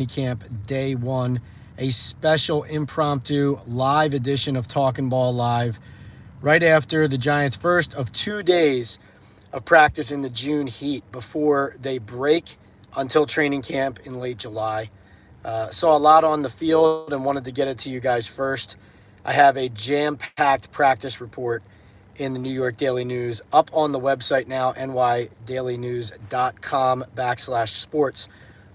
Minicamp Day 1, a special impromptu live edition of Talkin' Ball Live, right after the Giants' first of 2 days of practice in the June heat before they break until training camp in late July. Saw a lot on the field and wanted to get it to you guys first. I have a jam-packed practice report in the New York Daily News up on the website now, nydailynews.com/sports.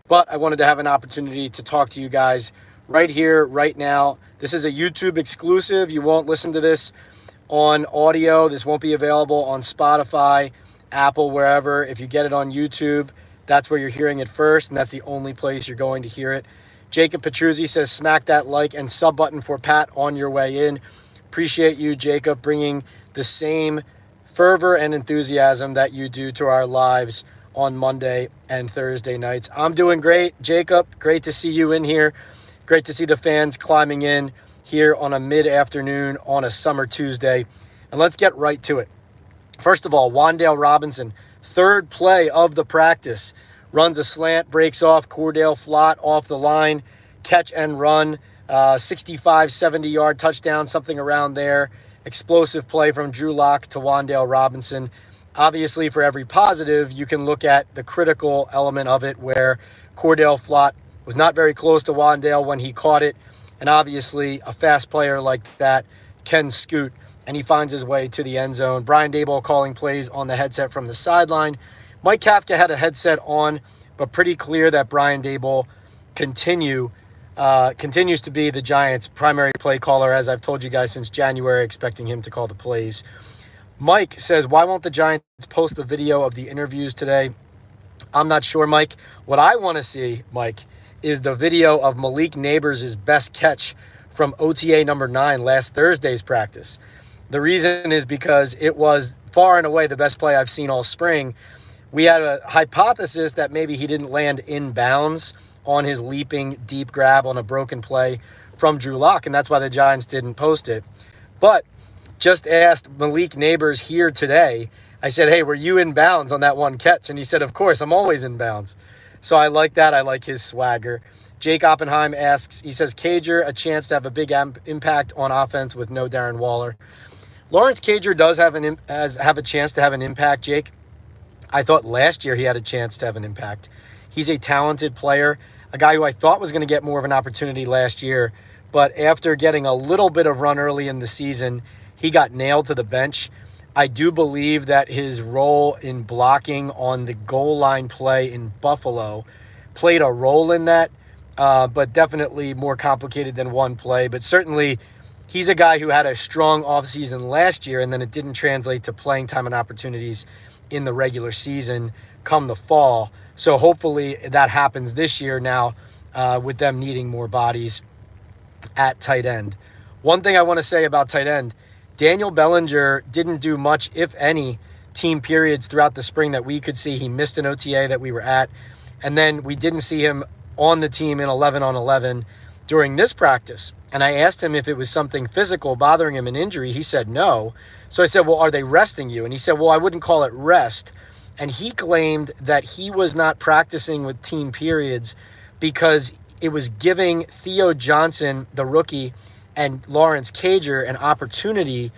But I wanted to have an opportunity to talk to you guys right here, right now. This is a YouTube exclusive. You won't listen to this on audio. This won't be available on Spotify, Apple, wherever. If you get it on YouTube, that's where you're hearing it first, and that's the only place you're going to hear it. Jacob Petruzzi says, smack that like and sub button for Pat on your way in. Appreciate you, Jacob, bringing the same fervor and enthusiasm that you do to our lives on Monday and Thursday nights. I'm doing great. Jacob, great to see you in here. Great to see the fans climbing in here on a mid-afternoon on a summer Tuesday. And let's get right to it. First of all, Wandale Robinson, third play of the practice, runs a slant, breaks off, Cordell Flott off the line, catch and run, 65, 70-yard touchdown, something around there. Explosive play from Drew Lock to Wan'Dale Robinson. Obviously, for every positive, you can look at the critical element of it where Cordell Flott was not very close to Wan'Dale when he caught it. And obviously, a fast player like that can scoot, and he finds his way to the end zone. Brian Daboll calling plays on the headset from the sideline. Mike Kafka had a headset on, but pretty clear that Brian Daboll continues to be the Giants' primary play caller, as I've told you guys since January, expecting him to call the plays. Mike says, why won't the Giants post the video of the interviews today? I'm not sure, Mike. What I want to see, Mike, is the video of Malik Nabers' best catch from OTA number 9 last Thursday's practice. The reason is because it was far and away the best play I've seen all spring. We had a hypothesis that maybe he didn't land in bounds on his leaping deep grab on a broken play from Drew Lock, and that's why the Giants didn't post it. But just asked Malik Nabers here today. I said, hey, were you in bounds on that one catch? And he said, of course, I'm always in bounds. So I like that. I like his swagger. Jake Oppenheim asks, he says, Cager, a chance to have a big impact on offense with no Darren Waller. Lawrence Cager does have a chance to have an impact, Jake. I thought last year he had a chance to have an impact. He's a talented player, a guy who I thought was going to get more of an opportunity last year. But after getting a little bit of run early in the season, he got nailed to the bench. I do believe that his role in blocking on the goal line play in Buffalo played a role in that, but definitely more complicated than one play. But certainly he's a guy who had a strong offseason last year, and then it didn't translate to playing time and opportunities in the regular season come the fall. So hopefully that happens this year now with them needing more bodies at tight end. One thing I want to say about tight end, Daniel Bellinger didn't do much, if any, team periods throughout the spring that we could see. He missed an OTA that we were at, and then we didn't see him on the team in 11-on-11 during this practice. And I asked him if it was something physical bothering him, an injury. He said no. So I said, well, are they resting you? And he said, well, I wouldn't call it rest. And he claimed that he was not practicing with team periods because it was giving Theo Johnson, the rookie, and Lawrence Cager an opportunity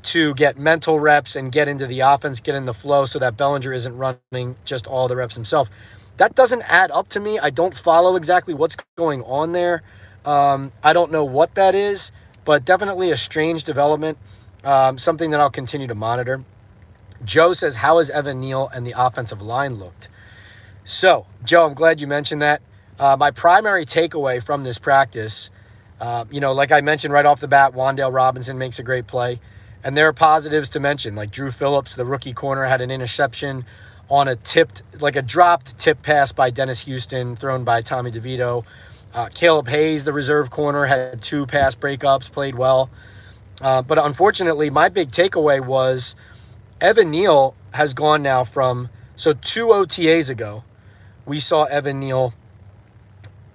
to get mental reps and get into the offense, get in the flow so that Bellinger isn't running just all the reps himself. That doesn't add up to me. I don't follow exactly what's going on there. I don't know what that is, but definitely a strange development, something that I'll continue to monitor. Joe says, how has Evan Neal and the offensive line looked? So, Joe, I'm glad you mentioned that. My primary takeaway from this practice, like I mentioned right off the bat, Wan'Dale Robinson makes a great play. And there are positives to mention, like Drew Phillips, the rookie corner, had an interception on a dropped tip pass by Dennis Houston, thrown by Tommy DeVito. Caleb Hayes, the reserve corner, had 2 pass breakups, played well. But unfortunately, my big takeaway was Evan Neal has gone now from, 2 OTAs ago, we saw Evan Neal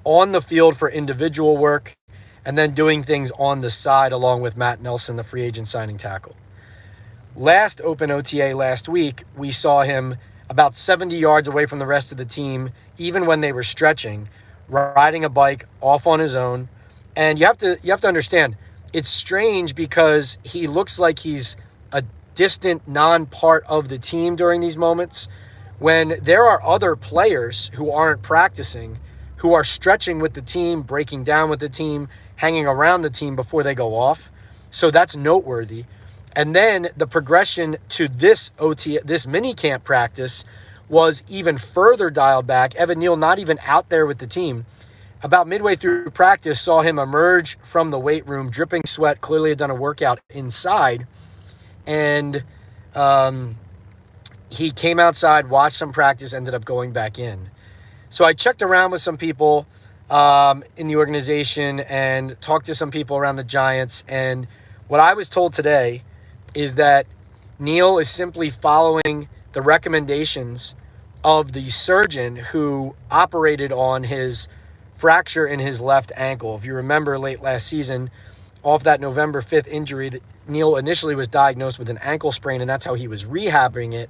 on the field for individual work and then doing things on the side along with Matt Nelson, the free agent signing tackle. Last open OTA last week, we saw him about 70 yards away from the rest of the team, even when they were stretching, riding a bike off on his own. And you have to understand, it's strange because he looks like he's a distant non-part of the team during these moments, when there are other players who aren't practicing, who are stretching with the team, breaking down with the team, hanging around the team before they go off. So that's noteworthy. And then the progression to this minicamp practice was even further dialed back. Evan Neal not even out there with the team. About midway through practice, saw him emerge from the weight room, dripping sweat, clearly had done a workout inside. And he came outside, watched some practice, ended up going back in. So I checked around with some people in the organization and talked to some people around the Giants. And what I was told today is that Neal is simply following the recommendations of the surgeon who operated on his fracture in his left ankle. If you remember late last season, off that November 5th injury, Neal initially was diagnosed with an ankle sprain, and that's how he was rehabbing it.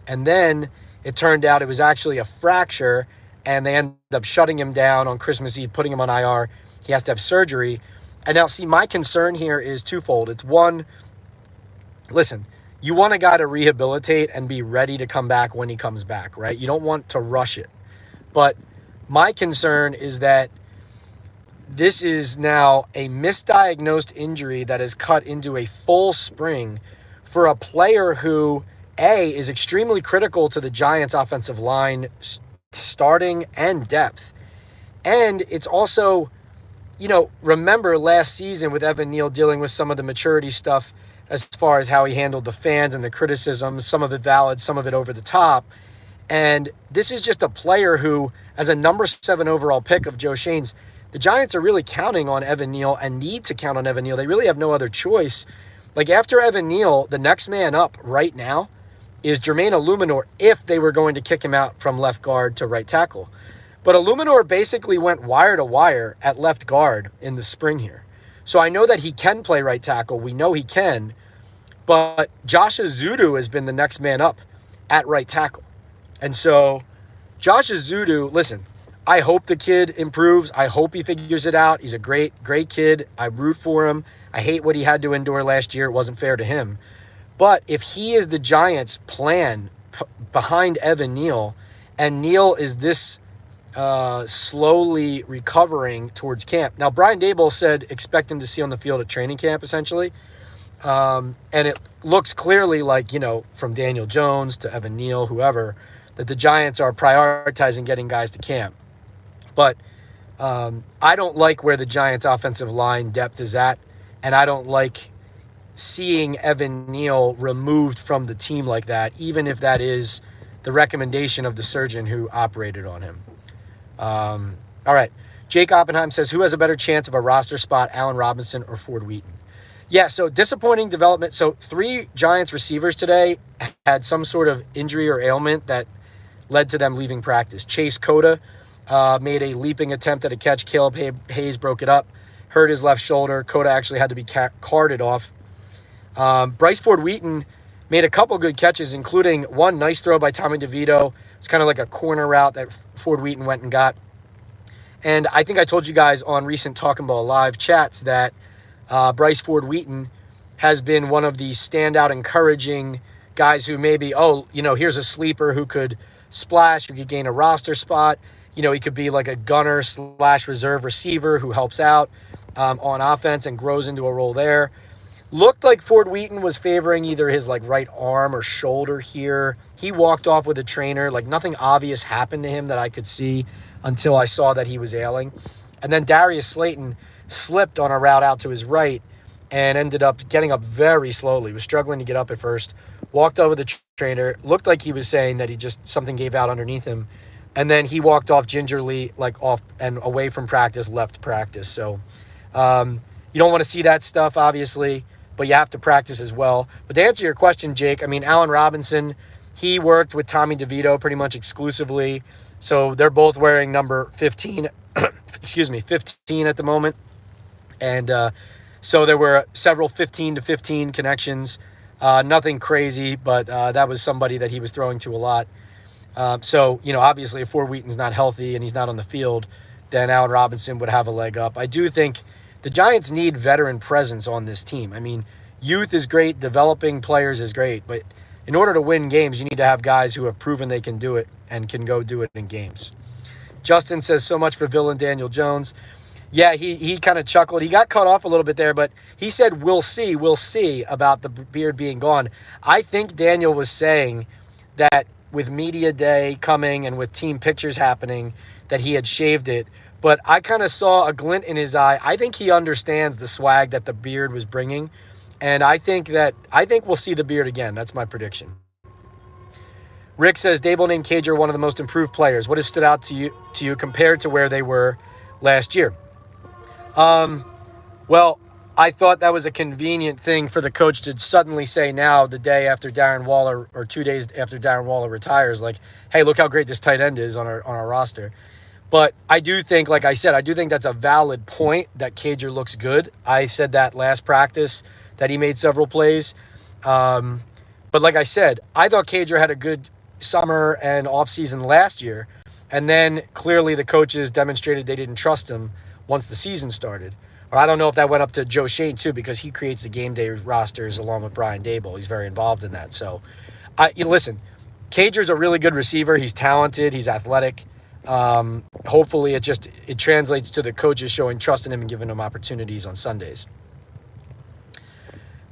And then it turned out it was actually a fracture, and they ended up shutting him down on Christmas Eve, putting him on IR. He has to have surgery. And now, see, my concern here is twofold. It's one, listen, you want a guy to rehabilitate and be ready to come back when he comes back, right? You don't want to rush it. But my concern is that this is now a misdiagnosed injury that is cut into a full spring for a player who, A, is extremely critical to the Giants' offensive line starting and depth. And it's also, remember last season with Evan Neal dealing with some of the maturity stuff as far as how he handled the fans and the criticism, some of it valid, some of it over the top. And this is just a player who, as a number 7 overall pick of Joe Shane's, the Giants are really counting on Evan Neal and need to count on Evan Neal. They really have no other choice. Like, after Evan Neal, the next man up right now is Jermaine Illuminor, if they were going to kick him out from left guard to right tackle. But Illuminor basically went wire to wire at left guard in the spring here. So I know that he can play right tackle. We know he can. But Josh Azudu has been the next man up at right tackle. And so Josh Azudu, listen, I hope the kid improves. I hope he figures it out. He's a great, great kid. I root for him. I hate what he had to endure last year. It wasn't fair to him. But if he is the Giants' plan behind Evan Neal, and Neal is this slowly recovering towards camp. Now, Brian Daboll said expect him to see on the field at training camp, essentially. And it looks clearly like, from Daniel Jones to Evan Neal, whoever, that the Giants are prioritizing getting guys to camp. But I don't like where the Giants' offensive line depth is at, and I don't like seeing Evan Neal removed from the team like that, even if that is the recommendation of the surgeon who operated on him. All right. Jake Oppenheim says, who has a better chance of a roster spot, Allen Robinson or Ford Wheaton? Yeah, so disappointing development. So 3 Giants receivers today had some sort of injury or ailment that led to them leaving practice. Chase Cota made a leaping attempt at a catch. Caleb Hayes broke it up, hurt his left shoulder. Cota actually had to be carted off. Bryce Ford Wheaton made a couple good catches, including one nice throw by Tommy DeVito. It's kind of like a corner route that Ford Wheaton went and got. And I think I told you guys on recent Talking Ball Live chats that Bryce Ford Wheaton has been one of the standout encouraging guys who maybe, here's a sleeper who could splash, who could gain a roster spot. He could be like a gunner / reserve receiver who helps out on offense and grows into a role there. Looked like Ford Wheaton was favoring either his right arm or shoulder here. He walked off with a trainer. Nothing obvious happened to him that I could see until I saw that he was ailing. And then Darius Slayton slipped on a route out to his right and ended up getting up very slowly. He was struggling to get up at first. Walked over the trainer. Looked like he was saying that something gave out underneath him. And then he walked off gingerly, off and away from practice, left practice. So you don't want to see that stuff, obviously, but you have to practice as well. But to answer your question, Jake, Allen Robinson, he worked with Tommy DeVito pretty much exclusively. So they're both wearing number 15, 15 at the moment. And so there were several 15 to 15 connections. Nothing crazy, but that was somebody that he was throwing to a lot. So, obviously if Ford Wheaton's not healthy and he's not on the field, then Allen Robinson would have a leg up. I do think the Giants need veteran presence on this team. I mean, youth is great, developing players is great, but in order to win games, you need to have guys who have proven they can do it and can go do it in games. Justin says, so much for villain Daniel Jones. Yeah, he kind of chuckled. He got cut off a little bit there, but he said, we'll see about the beard being gone. I think Daniel was saying that with media day coming and with team pictures happening, that he had shaved it. But I kind of saw a glint in his eye. I think he understands the swag that the beard was bringing. And I think we'll see the beard again. That's my prediction. Rick says, Daboll and Cage are one of the most improved players. What has stood out to you compared to where they were last year? Well, I thought that was a convenient thing for the coach to suddenly say now, the day after Darren Waller, or 2 days after Darren Waller retires, like, hey, look how great this tight end is on our roster. But I do think, like I said, I do think that's a valid point that Cager looks good. I said that last practice, that he made several plays. But like I said, I thought Cager had a good summer and offseason last year. And then clearly the coaches demonstrated they didn't trust him once the season started. Or I don't know if that went up to Joe Shane too, because he creates the game day rosters along with Brian Daboll. He's very involved in that. So, listen, Cager's a really good receiver. He's talented. He's athletic. Hopefully it translates to the coaches showing trust in him and giving him opportunities on Sundays.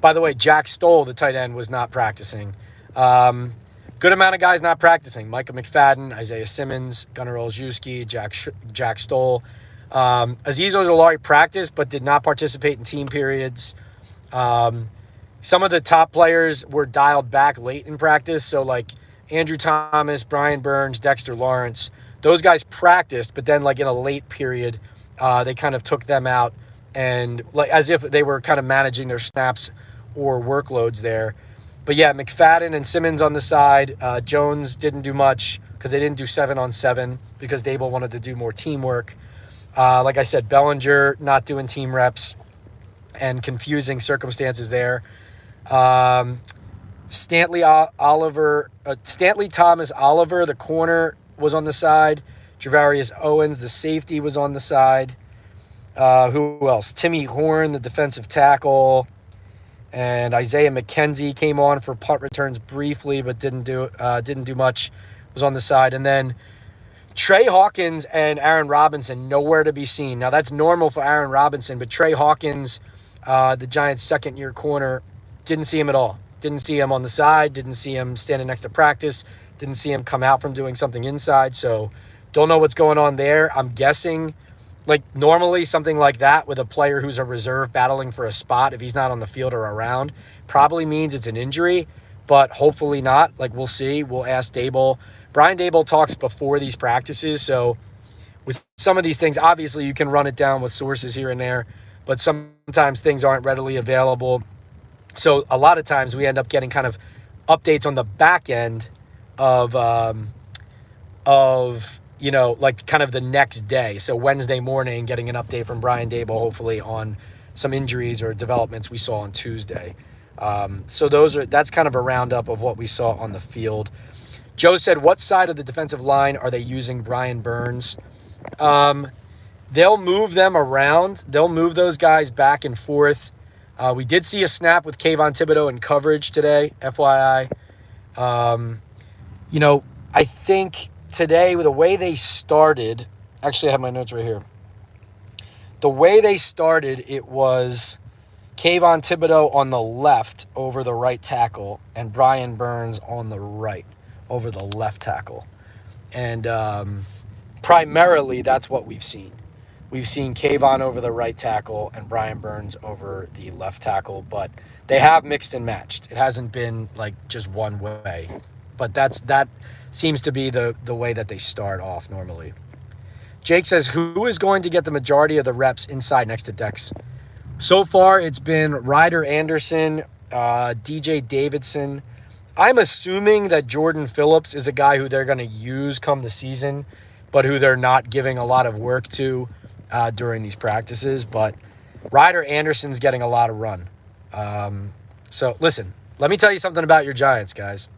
By the way, Jack Stoll, the tight end, was not practicing. Good amount of guys not practicing. Micah McFadden, Isaiah Simmons, Gunnar Olszewski, Jack Stoll. Azeez Ojulari practiced but did not participate in team periods. Some of the top players were dialed back late in practice. So like Andrew Thomas, Brian Burns, Dexter Lawrence, those guys practiced, but then like in a late period, they kind of took them out and like as if they were kind of managing their snaps or workloads there. But yeah, McFadden and Simmons on the side. Jones didn't do much because they didn't do 7-on-7 because Daboll wanted to do more teamwork. Like I said, Bellinger not doing team reps and confusing circumstances there. Stanley Thomas Oliver, the corner, was on the side. Javarius Owens, the safety, was on the side. Who else? Timmy Horn, the defensive tackle. And Isaiah McKenzie came on for punt returns briefly, but didn't do much. Was on the side. And then Trey Hawkins and Aaron Robinson, nowhere to be seen. Now, that's normal for Aaron Robinson, but Trey Hawkins, the Giants' second-year corner, didn't see him at all. Didn't see him on the side. Didn't see him standing next to practice. Didn't see him come out from doing something inside. So, don't know what's going on there. I'm guessing, like, normally something like that with a player who's a reserve battling for a spot, if he's not on the field or around, probably means it's an injury, but hopefully not. Like, we'll see. We'll ask Daboll. Brian Daboll talks before these practices, so with some of these things, obviously you can run it down with sources here and there, but sometimes things aren't readily available. So a lot of times we end up getting kind of updates on the back end of like kind of the next day. So Wednesday morning, getting an update from Brian Daboll, hopefully on some injuries or developments we saw on Tuesday. So that's kind of a roundup of what we saw on the field. Joe said, what side of the defensive line are they using Brian Burns? They'll move them around. They'll move those guys back and forth. We did see a snap with Kayvon Thibodeau in coverage today, FYI. I think today, with the way they started, actually I have my notes right here. The way they started, it was Kayvon Thibodeau on the left over the right tackle and Brian Burns on the right over the left tackle. And primarily that's what we've seen. We've seen Kayvon over the right tackle and Brian Burns over the left tackle, but they have mixed and matched. It hasn't been like just one way, but that seems to be the way that they start off normally. Jake says, who is going to get the majority of the reps inside next to Dex? So far, it's been Ryder Anderson, DJ Davidson. I'm assuming that Jordan Phillips is a guy who they're going to use come the season, but who they're not giving a lot of work to during these practices. But Ryder Anderson's getting a lot of run. So, listen, let me tell you something about your Giants, guys.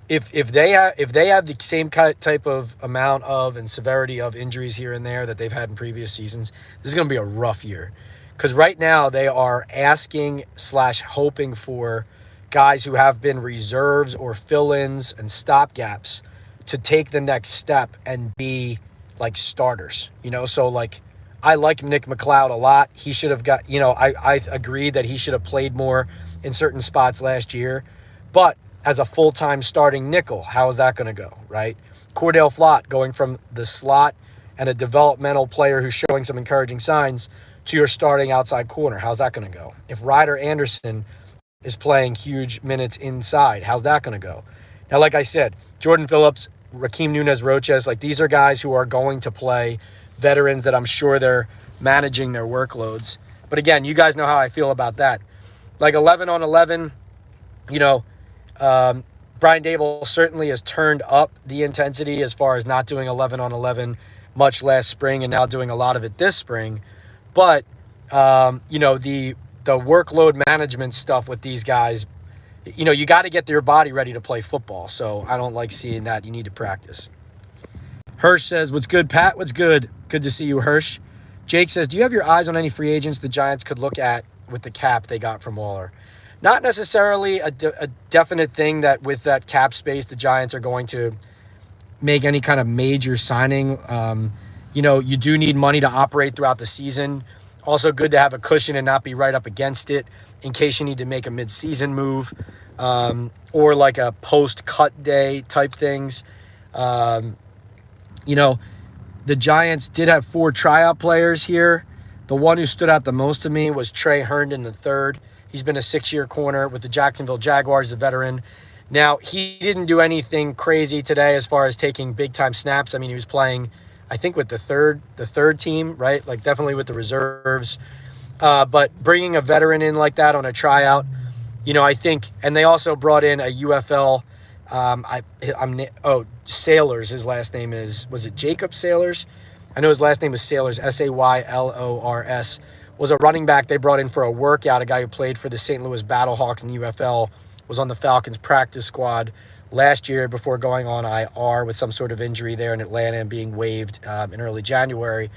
if they have the same type of amount of and severity of injuries here and there that they've had in previous seasons, this is going to be a rough year. Because right now they are asking / hoping for guys who have been reserves or fill-ins and stopgaps to take the next step and be like starters. So like I like Nick McLeod a lot. He should have got, I agreed that he should have played more in certain spots last year. But as a full-time starting nickel, how is that going to go, right? Cordell Flott going from the slot and a developmental player who's showing some encouraging signs to your starting outside corner. How's that going to go? If Ryder Anderson is playing huge minutes inside, how's that going to go? Now, like I said, Jordan Phillips, Rakeem Nunez-Roches, like these are guys who are going to play, veterans that I'm sure they're managing their workloads. But again, you guys know how I feel about that. Like 11 on 11, Brian Daboll certainly has turned up the intensity as far as not doing 11 on 11 much last spring and now doing a lot of it this spring. But, the workload management stuff with these guys, you got to get your body ready to play football. So I don't like seeing that. You need to practice. Hirsch says, what's good, Pat? What's good? Good to see you, Hirsch. Jake says, do you have your eyes on any free agents the Giants could look at with the cap they got from Waller? Not necessarily a definite thing that with that cap space, the Giants are going to make any kind of major signing. You do need money to operate throughout the season. Also good to have a cushion and not be right up against it in case you need to make a mid-season move or like a post-cut day type things. The Giants did have 4 tryout players here. The one who stood out the most to me was Trey Herndon III. He's been a 6-year corner with the Jacksonville Jaguars, a veteran. Now, he didn't do anything crazy today as far as taking big-time snaps. I mean, he was playing, I think, with the third team, right? Like, definitely with the reserves. But bringing a veteran in like that on a tryout, I think, and they also brought in a UFL, Sailors, his last name was it Jacob Sailors? I know his last name was Sailors, Saylors, was a running back they brought in for a workout, a guy who played for the St. Louis Battlehawks in the UFL, was on the Falcons practice squad last year before going on IR with some sort of injury there in Atlanta and being waived in early January.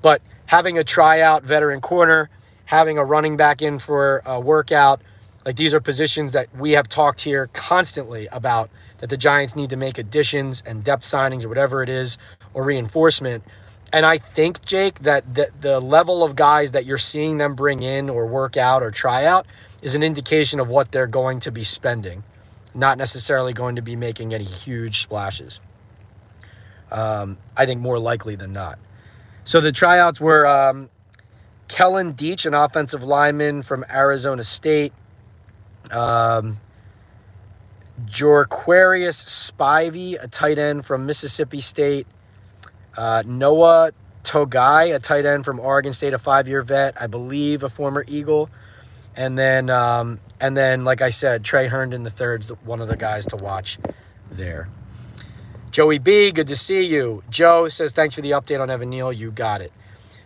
But having a tryout veteran corner, having a running back in for a workout, like these are positions that we have talked here constantly about, that the Giants need to make additions and depth signings or whatever it is, or reinforcement. And I think, Jake, that the level of guys that you're seeing them bring in or work out or try out is an indication of what they're going to be spending, not necessarily going to be making any huge splashes. I think more likely than not. So the tryouts were Kellen Deach, an offensive lineman from Arizona State, Jorquarius Spivey, a tight end from Mississippi State, Noah Togai, a tight end from Oregon State, a 5-year vet, I believe a former Eagle. And then, like I said, Trey Herndon III is one of the guys to watch there. Joey B., good to see you. Joe says, thanks for the update on Evan Neal. You got it.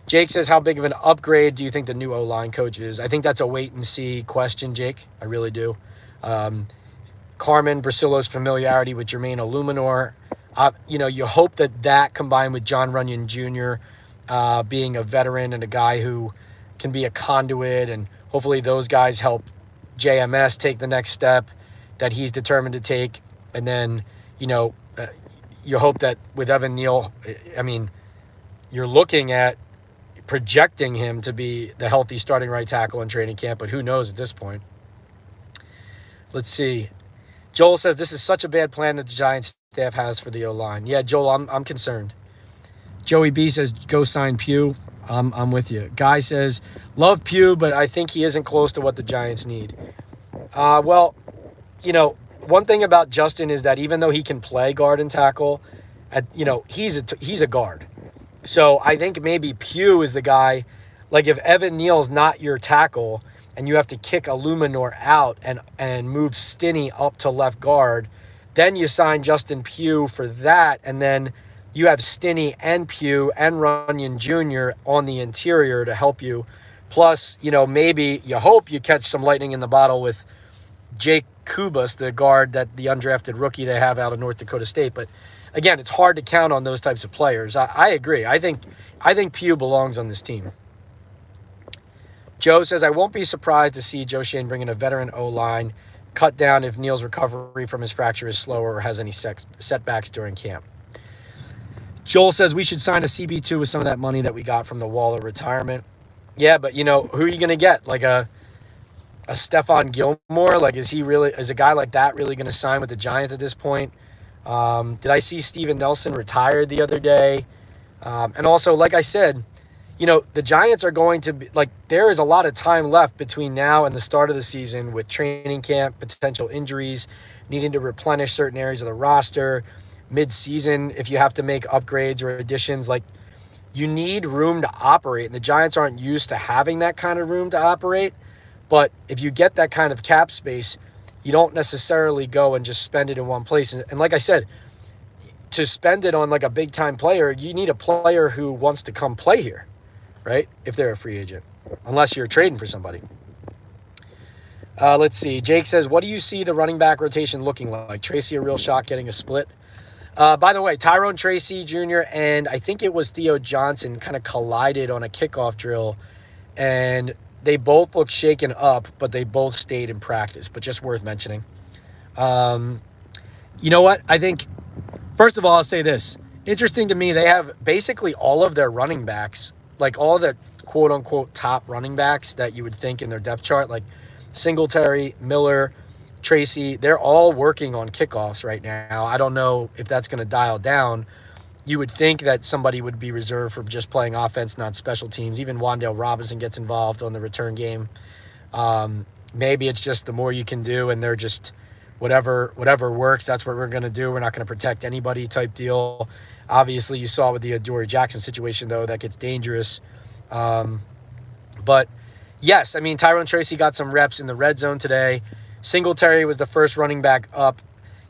Jake says, how big of an upgrade do you think the new O-line coach is? I think that's a wait-and-see question, Jake. I really do. Carmen Brasillo's familiarity with Jermaine Illuminor. You hope that combined with John Runyon Jr. Being a veteran and a guy who can be a conduit, and hopefully those guys help JMS take the next step that he's determined to take. And then, you hope that with Evan Neal, I mean, you're looking at projecting him to be the healthy starting right tackle in training camp, but who knows at this point. Let's see. Joel says, this is such a bad plan that the Giants staff has for the O-line. Yeah, Joel, I'm concerned. Joey B says, go sign Pugh. I'm with you. Guy says, love Pugh, but I think he isn't close to what the Giants need. Well, one thing about Justin is that even though he can play guard and tackle, he's a guard. So I think maybe Pugh is the guy. Like if Evan Neal's not your tackle and you have to kick Illuminor out and move Stinney up to left guard, then you sign Justin Pugh for that, and then you have Stinney and Pugh and Runyon Jr. on the interior to help you. Plus, maybe you hope you catch some lightning in the bottle with Jake Kubas, the guard, that the undrafted rookie they have out of North Dakota State. But again, it's hard to count on those types of players. I agree. I think Pugh belongs on this team. Joe says, I won't be surprised to see Joe Schoen bring in a veteran O-line, cut down if Neal's recovery from his fracture is slower or has any setbacks during camp. Joel says we should sign a CB2 with some of that money that we got from the Waller retirement. Yeah, but who are you going to get? Like a Stephon Gilmore? Like, is a guy like that really going to sign with the Giants at this point? Did I see Steven Nelson retired the other day? And also, like I said, the Giants are going to be, there is a lot of time left between now and the start of the season with training camp, potential injuries, needing to replenish certain areas of the roster, mid-season, if you have to make upgrades or additions. You need room to operate, and the Giants aren't used to having that kind of room to operate. But if you get that kind of cap space, you don't necessarily go and just spend it in one place. And like I said, to spend it on a big-time player, you need a player who wants to come play here, right? If they're a free agent, unless you're trading for somebody. Let's see. Jake says, what do you see the running back rotation looking like? Tracy, a real shot getting a split. By the way, Tyrone Tracy Jr. and I think it was Theo Johnson kind of collided on a kickoff drill, and they both looked shaken up, but they both stayed in practice, but just worth mentioning. You know what? I think, first of all, I'll say this. Interesting to me, they have basically all of their running backs, all the quote-unquote top running backs that you would think in their depth chart, like Singletary, Miller, Tracy, they're all working on kickoffs right now. I don't know if that's going to dial down. You would think that somebody would be reserved for just playing offense, not special teams. Even Wan'Dale Robinson gets involved on the return game. Maybe it's just the more you can do, and they're just whatever works, that's what we're going to do. We're not going to protect anybody type deal. Obviously, you saw with the Adoree Jackson situation, though, that gets dangerous. But, yes, Tyrone Tracy got some reps in the red zone today. Singletary was the first running back up.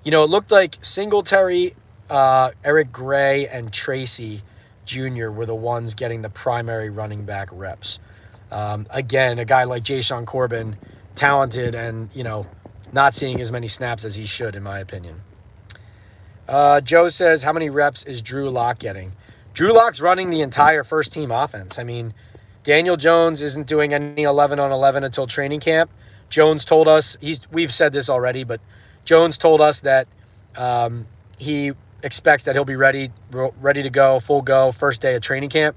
It looked like Singletary, Eric Gray, and Tracy Jr. were the ones getting the primary running back reps. Again, a guy like Jashaun Corbin, talented and, not seeing as many snaps as he should, in my opinion. Joe says, how many reps is Drew Lock getting? Drew Lock's running the entire first-team offense. Daniel Jones isn't doing any 11-on-11 until training camp. Jones told us, we've said this already, but Jones told us that he expects that he'll be ready to go, full go, first day of training camp.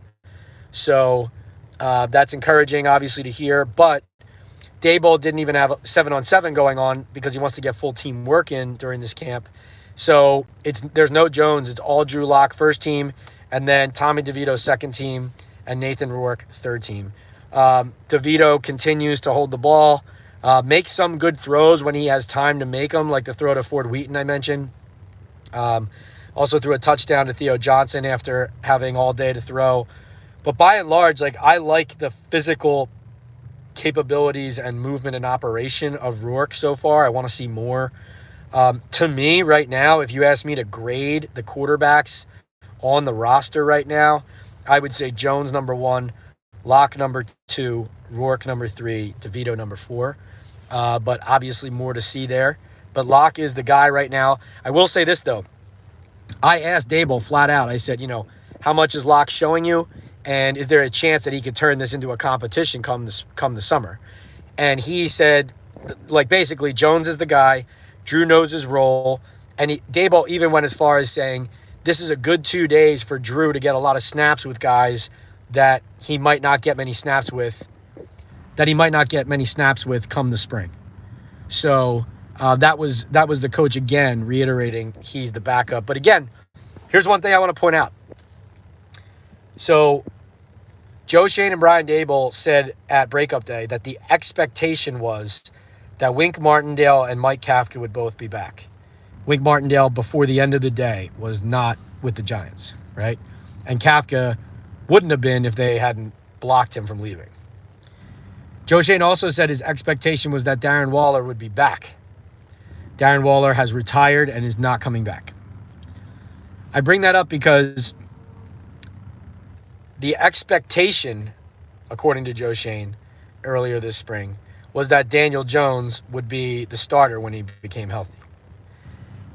So that's encouraging, obviously, to hear. But Daboll didn't even have 7-on-7 going on because he wants to get full team work in during this camp. So there's no Jones. It's all Drew Lock, first team, and then Tommy DeVito, second team, and Nathan Rourke, third team. DeVito continues to hold the ball. Make some good throws when he has time to make them, like the throw to Ford Wheaton I mentioned. Also threw a touchdown to Theo Johnson after having all day to throw. But by and large, I like the physical capabilities and movement and operation of Rourke so far. I want to see more. To me, right now, if you ask me to grade the quarterbacks on the roster right now, I would say Jones number 1, Locke number 2, Rourke number 3, DeVito number 4. But obviously more to see there. But Locke is the guy right now. I will say this, though. I asked Daboll flat out. I said, how much is Locke showing you? And is there a chance that he could turn this into a competition come the summer? And he said, basically, Jones is the guy. Drew knows his role. And Daboll even went as far as saying, this is a good 2 days for Drew to get a lot of snaps with guys that he might not get many snaps with come the spring. So that was the coach again reiterating he's the backup. But again, here's one thing I want to point out. So Joe Schoen and Brian Daboll said at breakup day that the expectation was that Wink Martindale and Mike Kafka would both be back. Wink Martindale, before the end of the day, was not with the Giants, right? And Kafka wouldn't have been if they hadn't blocked him from leaving. Joe Schoen also said his expectation was that Darren Waller would be back. Darren Waller has retired and is not coming back. I bring that up because the expectation, according to Joe Schoen, earlier this spring, was that Daniel Jones would be the starter when he became healthy.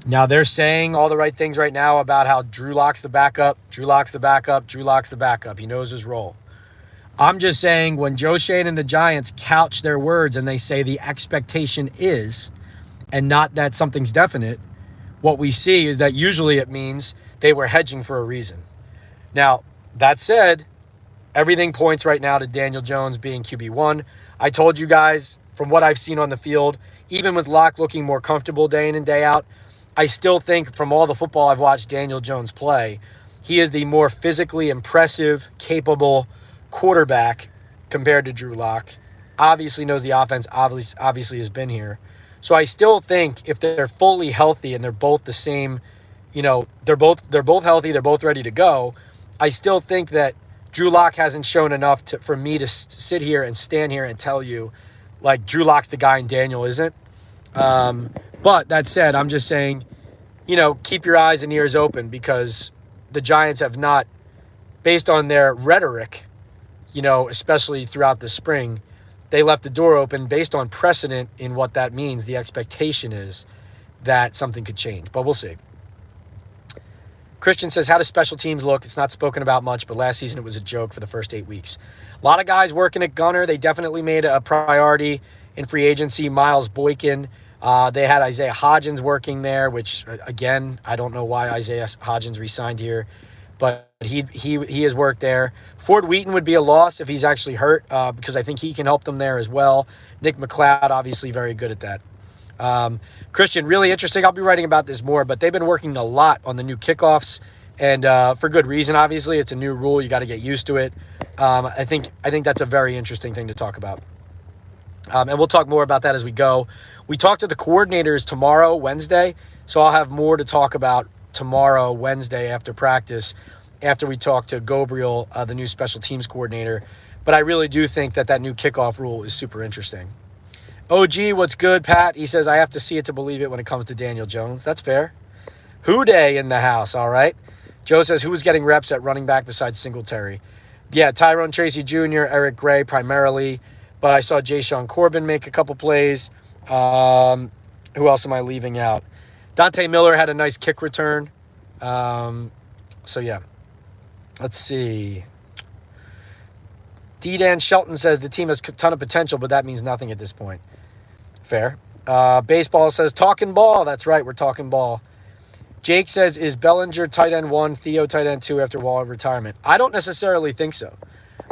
Now they're saying all the right things right now about how Drew Lock's the backup, Drew Lock's the backup, Drew Lock's the backup. He knows his role. I'm just saying when Joe Schoen and the Giants couch their words and they say the expectation is, and not that something's definite, what we see is that usually it means they were hedging for a reason. Now, that said, everything points right now to Daniel Jones being QB1. I told you guys, from what I've seen on the field, even with Lock looking more comfortable day in and day out, I still think from all the football I've watched Daniel Jones play, he is the more physically impressive, capable quarterback compared to Drew Lock. Obviously knows the offense, obviously has been here. So I still think if they're fully healthy and they're both the same, they're both healthy, they're both ready to go, I still think that Drew Lock hasn't shown enough for me to sit here and stand here and tell you, like, Drew Lock's the guy and Daniel isn't. But that said, I'm just saying, keep your eyes and ears open because the Giants have not, based on their rhetoric, especially throughout the spring, they left the door open based on precedent in what that means. The expectation is that something could change, but we'll see. Christian says, how does special teams look? It's not spoken about much, but last season it was a joke for the first 8 weeks. A lot of guys working at gunner. They definitely made a priority in free agency. Miles Boykin. They had Isaiah Hodgins working there, which, again, I don't know why Isaiah Hodgins re-signed here, but he has worked there. Ford Wheaton would be a loss if he's actually hurt because I think he can help them there as well. Nick McLeod, obviously very good at that. Christian, really interesting. I'll be writing about this more, but they've been working a lot on the new kickoffs, and for good reason, obviously. It's a new rule. You got to get used to it. I think that's a very interesting thing to talk about. And we'll talk more about that as we go. We talk to the coordinators tomorrow, Wednesday, so I'll have more to talk about tomorrow, Wednesday, after practice, after we talk to Gabriel, the new special teams coordinator. But I really do think that new kickoff rule is super interesting. OG, what's good, Pat? He says, I have to see it to believe it when it comes to Daniel Jones. That's fair. Houday in the house, all right. Joe says, who was getting reps at running back besides Singletary? Yeah, Tyrone Tracy Jr., Eric Gray primarily, but I saw Ja'Shawn Corbin make a couple plays. Who else am I leaving out? Dante Miller had a nice kick return. So, yeah. Let's see. D-Dan Shelton says the team has a ton of potential, but that means nothing at this point. Fair. Baseball says talking ball. That's right, we're talking ball. Jake says, is Bellinger tight end 1, Theo tight end 2 after Waller retirement? I don't necessarily think so.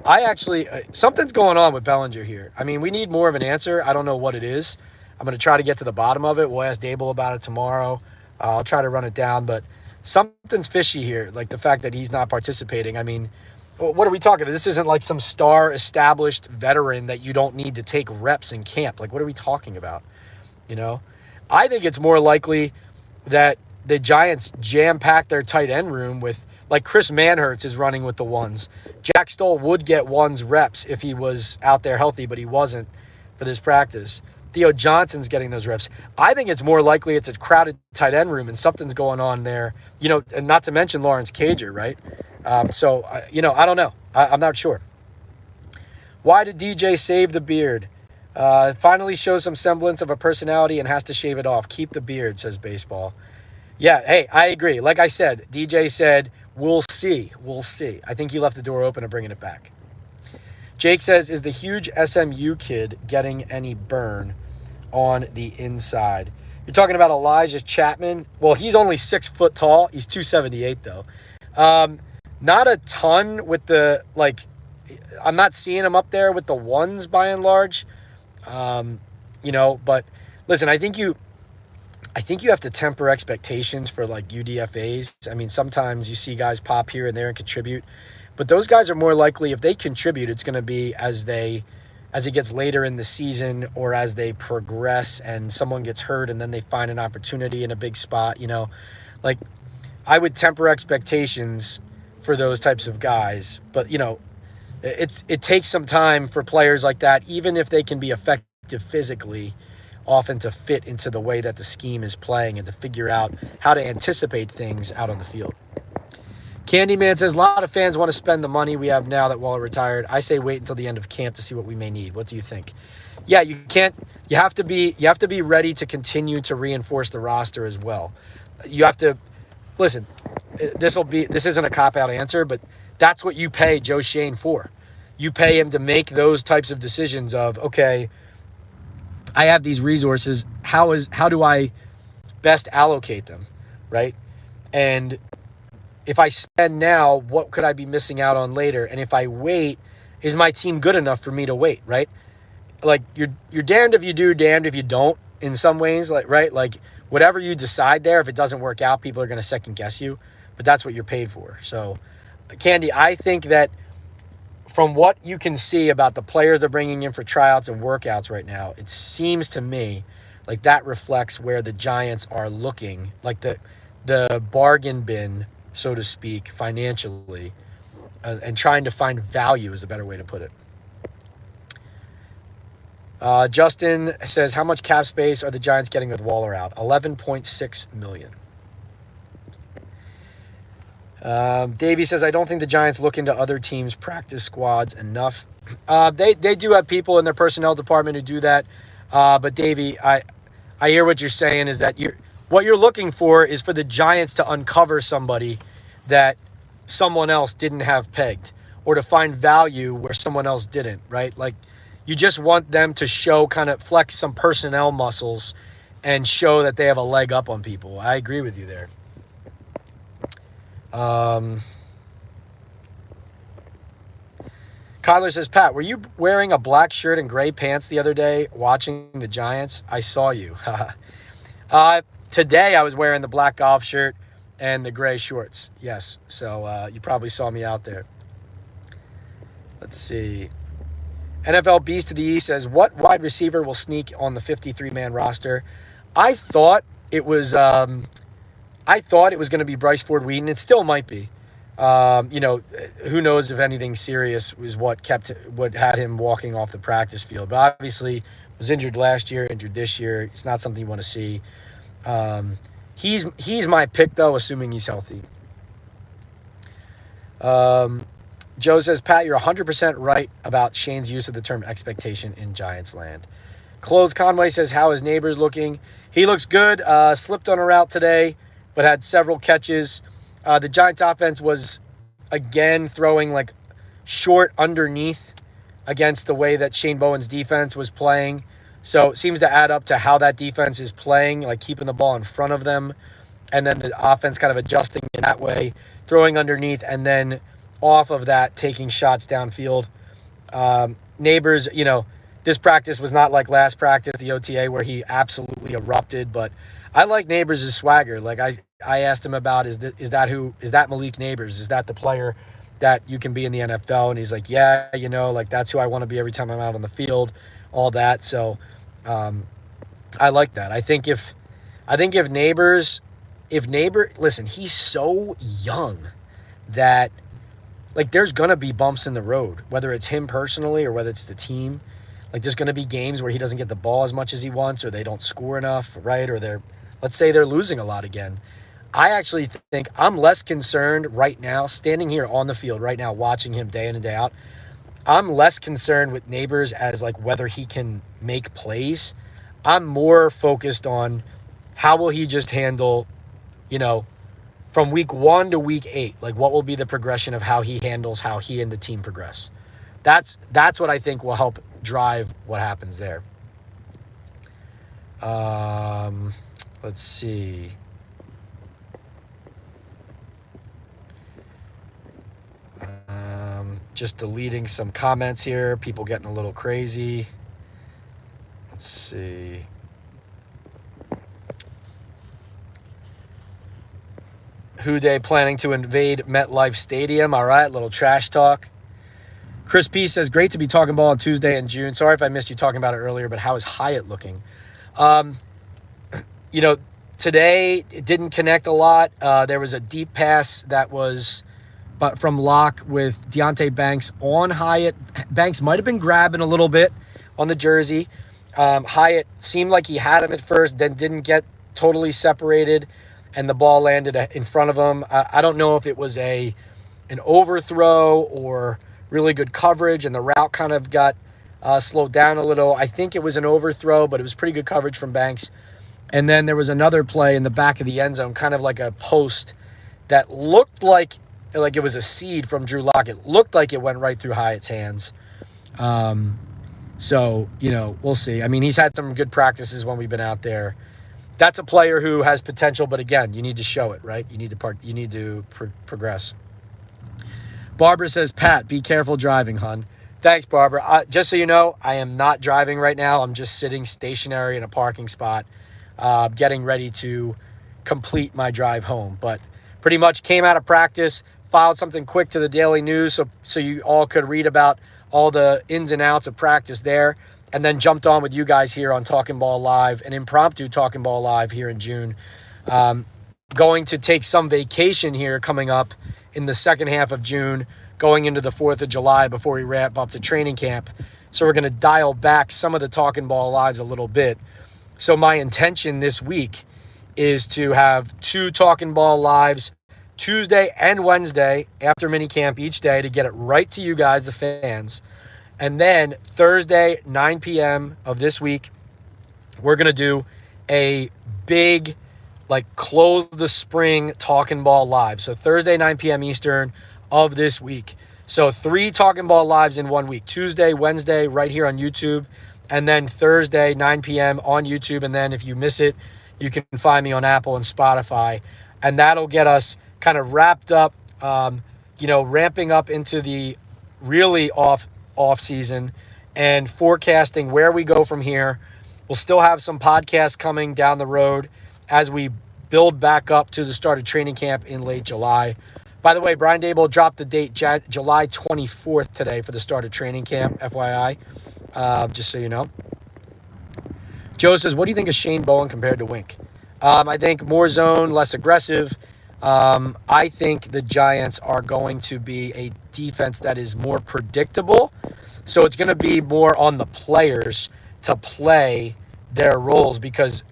I actually, something's going on with Bellinger here. I mean, we need more of an answer. I don't know what it is. I'm going to try to get to the bottom of it. We'll ask Dable about it tomorrow. I'll try to run it down, but something's fishy here, like the fact that he's not participating. I mean, what are we talking about? This isn't like some star established veteran that you don't need to take reps in camp. Like, what are we talking about? I think it's more likely that the Giants jam-pack their tight end room with, like, Chris Manhertz is running with the ones. Jack Stoll would get ones reps if he was out there healthy, but he wasn't for this practice. Theo Johnson's getting those reps. I think it's more likely it's a crowded tight end room and something's going on there, and not to mention Lawrence Cager, right? So, I don't know. I'm not sure. Why did DJ save the beard? Finally shows some semblance of a personality and has to shave it off. Keep the beard, says Baseball. Yeah, hey, I agree. Like I said, DJ said, we'll see. We'll see. I think he left the door open to bringing it back. Jake says, is the huge SMU kid getting any burn on the inside? You're talking about Elijah Chapman. Well, he's only 6 foot tall. He's 278, though. Not a ton with the, I'm not seeing him up there with the ones by and large. But listen, I think you have to temper expectations for UDFAs. I mean, sometimes you see guys pop here and there and contribute, but those guys are more likely, if they contribute, it's going to be as it gets later in the season or as they progress and someone gets hurt and then they find an opportunity in a big spot. I would temper expectations for those types of guys, but it takes some time for players like that, even if they can be effective physically, often to fit into the way that the scheme is playing and to figure out how to anticipate things out on the field. Candyman says, a lot of fans want to spend the money we have now that Waller retired. I say wait until the end of camp to see what we may need. What do you think? yeah, you can't. You have to be ready to continue to reinforce the roster as well. You have to listen. This isn't a cop out answer, but that's what you pay Joe Shane for. You pay him to make those types of decisions of, okay, I have these resources. How do I best allocate them, right? And if I spend now, what could I be missing out on later? And if I wait, is my team good enough for me to wait, right? Like you're damned if you do, damned if you don't in some ways, like, right? Like whatever you decide there, if it doesn't work out, people are going to second guess you, but that's what you're paid for. So Candy, I think that from what you can see about the players they're bringing in for tryouts and workouts right now, it seems to me like that reflects where the Giants are looking, like the bargain bin, so to speak, financially, and trying to find value is a better way to put it. Justin says, how much cap space are the Giants getting with Waller out? $11.6 million. Davey says, I don't think the Giants look into other teams' practice squads enough. They do have people in their personnel department who do that. But Davey, I hear what you're saying is that what you're looking for is for the Giants to uncover somebody that someone else didn't have pegged, or to find value where someone else didn't, right? Like you just want them to show, kind of flex some personnel muscles and show that they have a leg up on people. I agree with you there. Kyler says, Pat, were you wearing a black shirt and gray pants the other day watching the Giants? I saw you. Today I was wearing the black golf shirt and the gray shorts. Yes. So you probably saw me out there. Let's see. NFL Beast to the East says, what wide receiver will sneak on the 53-man roster? I thought it was going to be Bryce Ford Wheaton. It still might be. Who knows if anything serious was what had him walking off the practice field. But obviously was injured last year, injured this year. It's not something you want to see. He's my pick, though, assuming he's healthy. Joe says, Pat, you're 100% right about Shane's use of the term expectation in Giants land. Clothes Conway says, how is Nabers looking? He looks good. Slipped on a route today, but had several catches. The Giants offense was, again, throwing like short underneath against the way that Shane Bowen's defense was playing. So it seems to add up to how that defense is playing, like keeping the ball in front of them, and then the offense kind of adjusting in that way, throwing underneath, and then off of that, taking shots downfield. Nabers, this practice was not like last practice, the OTA, where he absolutely erupted, but I like Nabers' swagger. Like I asked him about, is that Malik Nabers? Is that the player that you can be in the NFL? And he's like, yeah, like that's who I want to be every time I'm out on the field, all that. So I like that. I think if Nabers, listen, he's so young that like there's going to be bumps in the road, whether it's him personally or whether it's the team. Like there's going to be games where he doesn't get the ball as much as he wants, or they don't score enough, right? Or let's say they're losing a lot again. I actually think I'm less concerned right now, standing here on the field right now, watching him day in and day out. I'm less concerned with Nabers as like whether he can make plays. I'm more focused on how will he just handle, from week 1 to week 8, like what will be the progression of how he handles how he and the team progress. That's what I think will help drive what happens there. Let's see. Just deleting some comments here. People getting a little crazy. Let's see. Houday planning to invade MetLife Stadium. All right, little trash talk. Chris P says, great to be talking ball on Tuesday in June. Sorry if I missed you talking about it earlier, but how is Hyatt looking? Today it didn't connect a lot. There was a deep pass that was from Locke with Deontay Banks on Hyatt. Banks might have been grabbing a little bit on the jersey. Hyatt seemed like he had him at first, then didn't get totally separated, and the ball landed in front of him. I don't know if it was an overthrow or really good coverage, and the route kind of got slowed down a little. I think it was an overthrow, but it was pretty good coverage from Banks. And then there was another play in the back of the end zone, kind of like a post that looked like it was a seed from Drew Lock. It looked like it went right through Hyatt's hands. So, we'll see. I mean, he's had some good practices when we've been out there. That's a player who has potential, but again, you need to show it, right? You need to progress. Barbara says, Pat, be careful driving, hon. Thanks, Barbara. Just so you know, I am not driving right now. I'm just sitting stationary in a parking spot, getting ready to complete my drive home. But pretty much came out of practice, filed something quick to the Daily News so you all could read about all the ins and outs of practice there, and then jumped on with you guys here on Talking Ball Live, an impromptu Talking Ball Live here in June. Going to take some vacation here coming up in the second half of June, going into the 4th of July before we ramp up to training camp. So we're going to dial back some of the Talking Ball Lives a little bit. So my intention this week is to have 2 Talking Ball Lives Tuesday and Wednesday after minicamp each day to get it right to you guys, the fans. And then Thursday, 9 p.m. of this week, we're going to do a big, close the spring Talking Ball Live. So Thursday, 9 p.m. Eastern of this week. So 3 Talking Ball Lives in 1 week. Tuesday, Wednesday, right here on YouTube. And then Thursday, 9 p.m. on YouTube. And then if you miss it, you can find me on Apple and Spotify. And that'll get us kind of wrapped up, ramping up into the really off season and forecasting where we go from here. We'll still have some podcasts coming down the road as we build back up to the start of training camp in late July. By the way, Brian Daboll dropped the date July 24th today for the start of training camp, FYI, just so you know. Joe says, what do you think of Shane Bowen compared to Wink? I think more zone, less aggressive. I think the Giants are going to be a defense that is more predictable. So it's going to be more on the players to play their roles because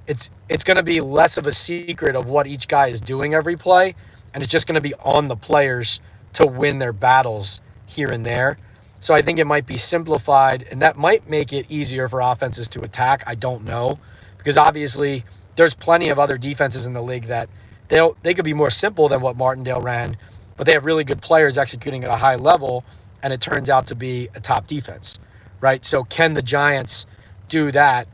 it's going to be less of a secret of what each guy is doing every play. And it's just going to be on the players to win their battles here and there. So I think it might be simplified, and that might make it easier for offenses to attack. I don't know. Because obviously there's plenty of other defenses in the league that they could be more simple than what Martindale ran, but they have really good players executing at a high level, and it turns out to be a top defense, right? So can the Giants do that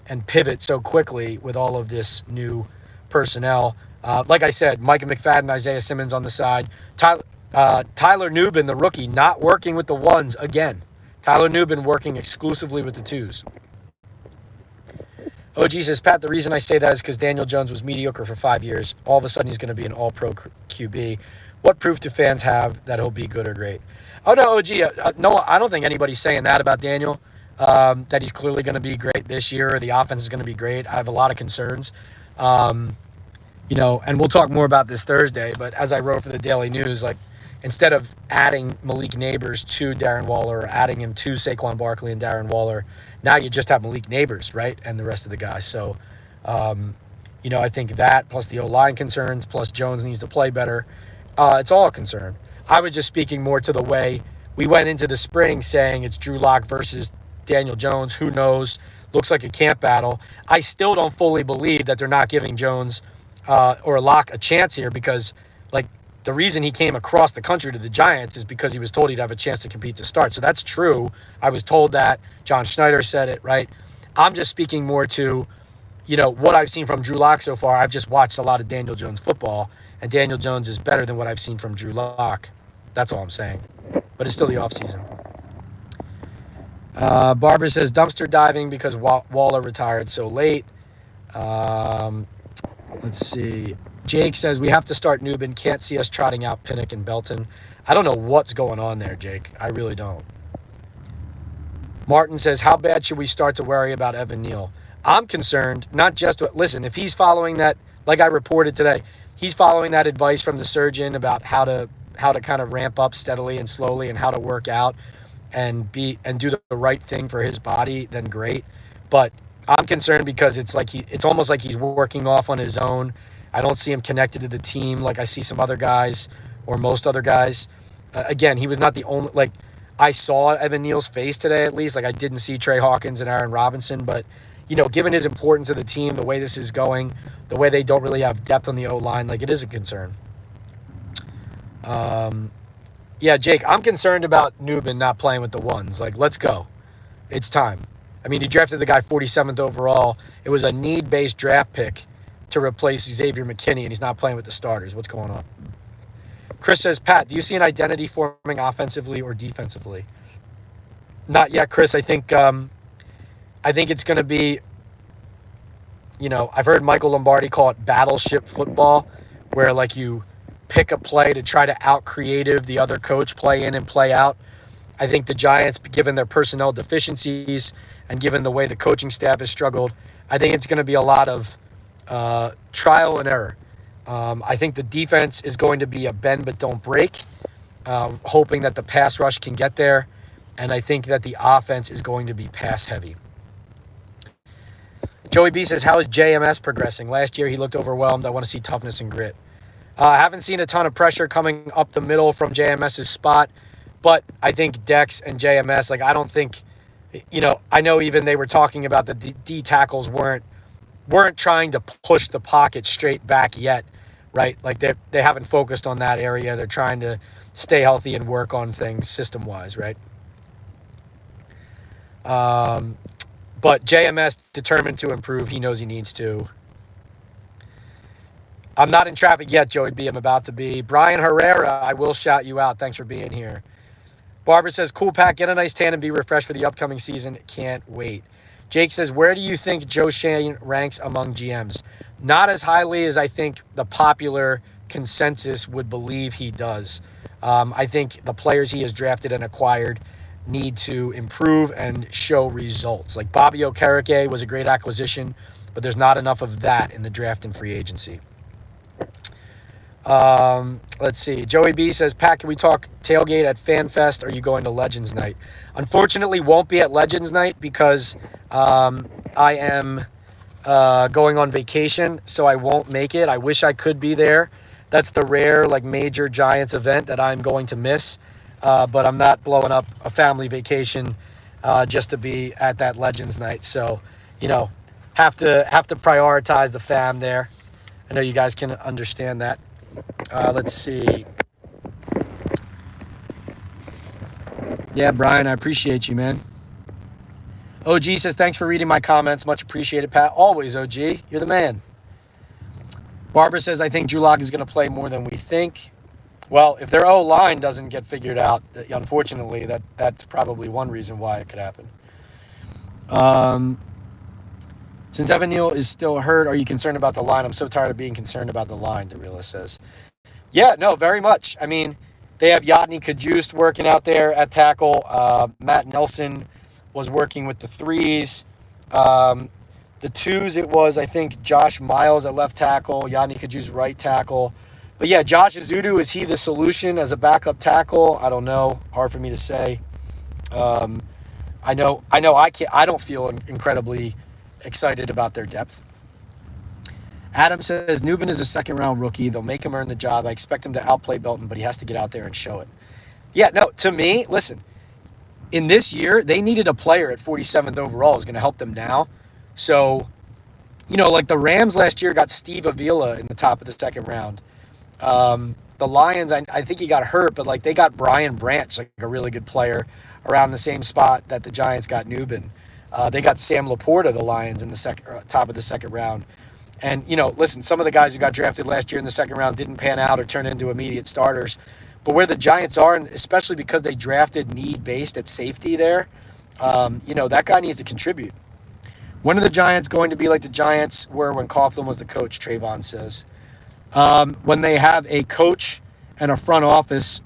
and pivot so quickly with all of this new personnel? Like I said, Micah McFadden, Isaiah Simmons on the side. Tyler Nubin, the rookie, not working with the ones again. Tyler Nubin working exclusively with the twos. OG says, Pat, the reason I say that is because Daniel Jones was mediocre for 5 years. All of a sudden, he's going to be an all-pro QB. What proof do fans have that he'll be good or great? Oh, no, OG, no, I don't think anybody's saying that about Daniel, that he's clearly going to be great this year or the offense is going to be great. I have a lot of concerns. And we'll talk more about this Thursday, but as I wrote for the Daily News, instead of adding Malik Nabers to Darren Waller or adding him to Saquon Barkley and Darren Waller, now you just have Malik Nabers, right, and the rest of the guys. So, I think that plus the O-line concerns, plus Jones needs to play better, it's all a concern. I was just speaking more to the way we went into the spring saying it's Drew Lock versus Daniel Jones. Who knows? Looks like a camp battle. I still don't fully believe that they're not giving Jones or Lock a chance here because, the reason he came across the country to the Giants is because he was told he'd have a chance to compete to start. So that's true. I was told that. John Schneider said it, right? I'm just speaking more to, what I've seen from Drew Lock so far. I've just watched a lot of Daniel Jones football, and Daniel Jones is better than what I've seen from Drew Lock. That's all I'm saying. But it's still the offseason. Barbara says, dumpster diving because Waller retired so late. Let's see. Jake says, we have to start Nubin. Can't see us trotting out Pinnock and Belton. I don't know what's going on there, Jake. I really don't. Martin says, how bad should we start to worry about Evan Neal? I'm concerned, not just listen, if he's following that, like I reported today, he's following that advice from the surgeon about how to kind of ramp up steadily and slowly and how to work out and do the right thing for his body, then great. But I'm concerned because it's almost like he's working off on his own. I don't see him connected to the team like I see some other guys or most other guys. Again, he was not the only, I saw Evan Neal's face today, at least. Like, I didn't see Trey Hawkins and Aaron Robinson, but, given his importance to the team, the way this is going, the way they don't really have depth on the O-line, like, it is a concern. Yeah, Jake, I'm concerned about Nubin not playing with the ones. Like, let's go. It's time. I mean, he drafted the guy 47th overall. It was a need-based draft pick to replace Xavier McKinney, and he's not playing with the starters. What's going on? Chris says, Pat, do you see an identity forming offensively or defensively? Not yet, Chris. I think it's going to be, I've heard Michael Lombardi call it battleship football, where like you pick a play to try to out-creative the other coach, play in and play out. I think the Giants, given their personnel deficiencies and given the way the coaching staff has struggled, I think it's going to be a lot of trial and error. I think the defense is going to be a bend but don't break, hoping that the pass rush can get there. And I think that the offense is going to be pass heavy. Joey B says, how is JMS progressing? Last year he looked overwhelmed. I want to see toughness and grit. I haven't seen a ton of pressure coming up the middle from JMS's spot, but I think Dex and JMS, like, I don't think, I know even they were talking about the D tackles weren't trying to push the pocket straight back yet, right? Like they haven't focused on that area. They're trying to stay healthy and work on things system-wise, right? But JMS determined to improve. He knows he needs to. I'm not in traffic yet, Joey B. I'm about to be. Brian Herrera, I will shout you out. Thanks for being here. Barbara says, cool, Pat. Get a nice tan and be refreshed for the upcoming season. Can't wait. Jake says, where do you think Joe Schoen ranks among GMs? Not as highly as I think the popular consensus would believe he does. I think the players he has drafted and acquired need to improve and show results. Like Bobby Okereke was a great acquisition, but there's not enough of that in the draft and free agency. Let's see. Joey B says, Pat, can we talk tailgate at FanFest? Are you going to Legends Night? Unfortunately, won't be at Legends Night because I am going on vacation, so I won't make it. I wish I could be there. That's the rare, like, major Giants event that I'm going to miss. But I'm not blowing up a family vacation just to be at that Legends Night. So, have to prioritize the fam there. I know you guys can understand that. Let's see. Yeah, Brian, I appreciate you, man. OG says, thanks for reading my comments. Much appreciated, Pat. Always, OG. You're the man. Barbara says, I think Drew Lock is going to play more than we think. Well, if their O-line doesn't get figured out, unfortunately, that's probably one reason why it could happen. Since Evan Neal is still hurt, are you concerned about the line? I'm so tired of being concerned about the line, Darila says. Yeah, no, very much. I mean, they have Yadni Kajust working out there at tackle. Matt Nelson was working with the threes. The twos, it was, I think, Josh Miles at left tackle, Yadni Kajust right tackle. But yeah, Josh Azudu, is he the solution as a backup tackle? I don't know. Hard for me to say. I don't feel incredibly excited about their depth. Adam says, Nubin is a second-round rookie. They'll make him earn the job. I expect him to outplay Belton, but he has to get out there and show it. Yeah, no, to me, listen, in this year, they needed a player at 47th overall who's going to help them now. So, like the Rams last year got Steve Avila in the top of the second round. The Lions, I think he got hurt, but like they got Brian Branch, like a really good player, around the same spot that the Giants got Nubin. They got Sam Laporta, the Lions, in the top of the second round. And, listen, some of the guys who got drafted last year in the second round didn't pan out or turn into immediate starters. But where the Giants are, and especially because they drafted need-based at safety there, that guy needs to contribute. When are the Giants going to be like the Giants were when Coughlin was the coach, Trayvon says? When they have a coach and a front office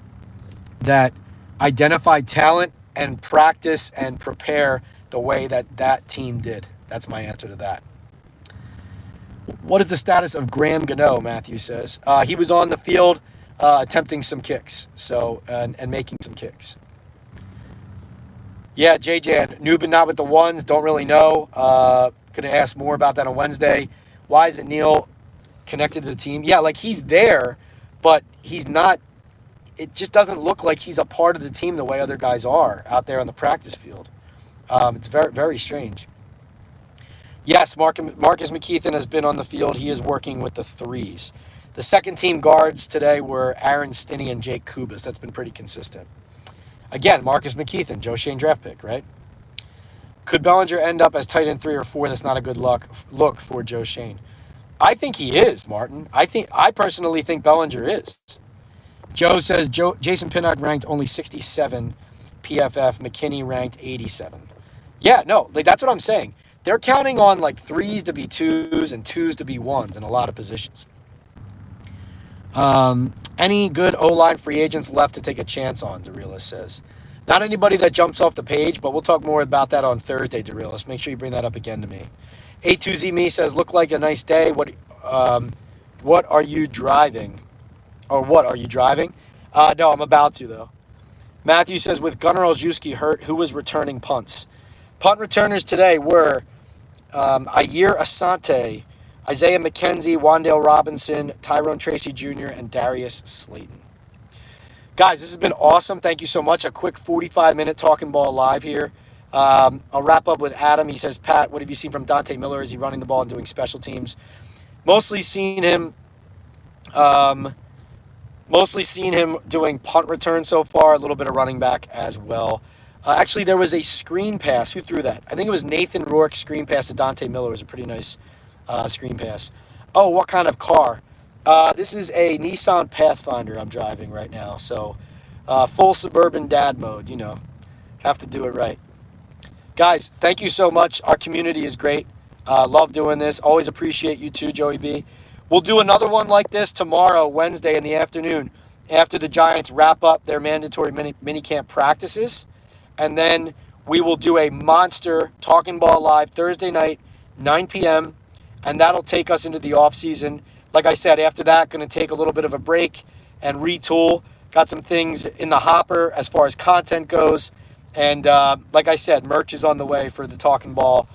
that identify talent and practice and prepare the way that team did. That's my answer to that. What is the status of Graham Gano, Matthew says? He was on the field attempting some kicks, and making some kicks. Yeah, JJ, Nubin not with the ones, don't really know. Could have asked more about that on Wednesday. Why isn't Neal connected to the team? Yeah, like he's there, but he's not it just doesn't look like he's a part of the team the way other guys are out there on the practice field. It's very, very strange. Yes, Marcus McKeithen has been on the field. He is working with the threes. The second team guards today were Aaron Stinney and Jake Kubas. That's been pretty consistent. Again, Marcus McKeithen, Joe Shane draft pick, right? Could Bellinger end up as tight end 3 or 4? That's not a good look for Joe Shane. I think he is, Martin. I personally think Bellinger is. Joe says Jason Pinnock ranked only 67 PFF. McKinney ranked 87. Yeah, no, like that's what I'm saying. They're counting on like 3s to be 2s and 2s to be 1s in a lot of positions. Any good O-line free agents left to take a chance on, DeRealist says. Not anybody that jumps off the page, but we'll talk more about that on Thursday, DeRealist. Make sure you bring that up again to me. A2Z Me says, look like a nice day. What are you driving? Or what are you driving? No, I'm about to, though. Matthew says, with Gunnar Olszewski hurt, who was returning punts? Punt returners today were Ayer Asante, Isaiah McKenzie, Wandale Robinson, Tyrone Tracy Jr., and Darius Slayton. Guys, this has been awesome. Thank you so much. A quick 45-minute Talking Ball live here. I'll wrap up with Adam. He says, Pat, what have you seen from Dante Miller? Is he running the ball and doing special teams? Mostly seen him doing punt return so far, a little bit of running back as well. Actually, there was a screen pass. Who threw that? I think it was Nathan Rourke's screen pass to Dante Miller. It was a pretty nice screen pass. Oh, what kind of car? This is a Nissan Pathfinder I'm driving right now. So full suburban dad mode, have to do it right. Guys, thank you so much. Our community is great. Love doing this. Always appreciate you too, Joey B. We'll do another one like this tomorrow, Wednesday in the afternoon, after the Giants wrap up their mandatory minicamp practices. And then we will do a monster Talking Ball live Thursday night, 9 p.m., and that'll take us into the offseason. Like I said, after that, going to take a little bit of a break and retool. Got some things in the hopper as far as content goes. And like I said, merch is on the way for the Talking Ball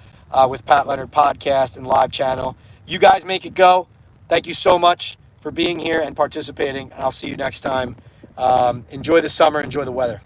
with Pat Leonard podcast and live channel. You guys make it go. Thank you so much for being here and participating, and I'll see you next time. Enjoy the summer. Enjoy the weather.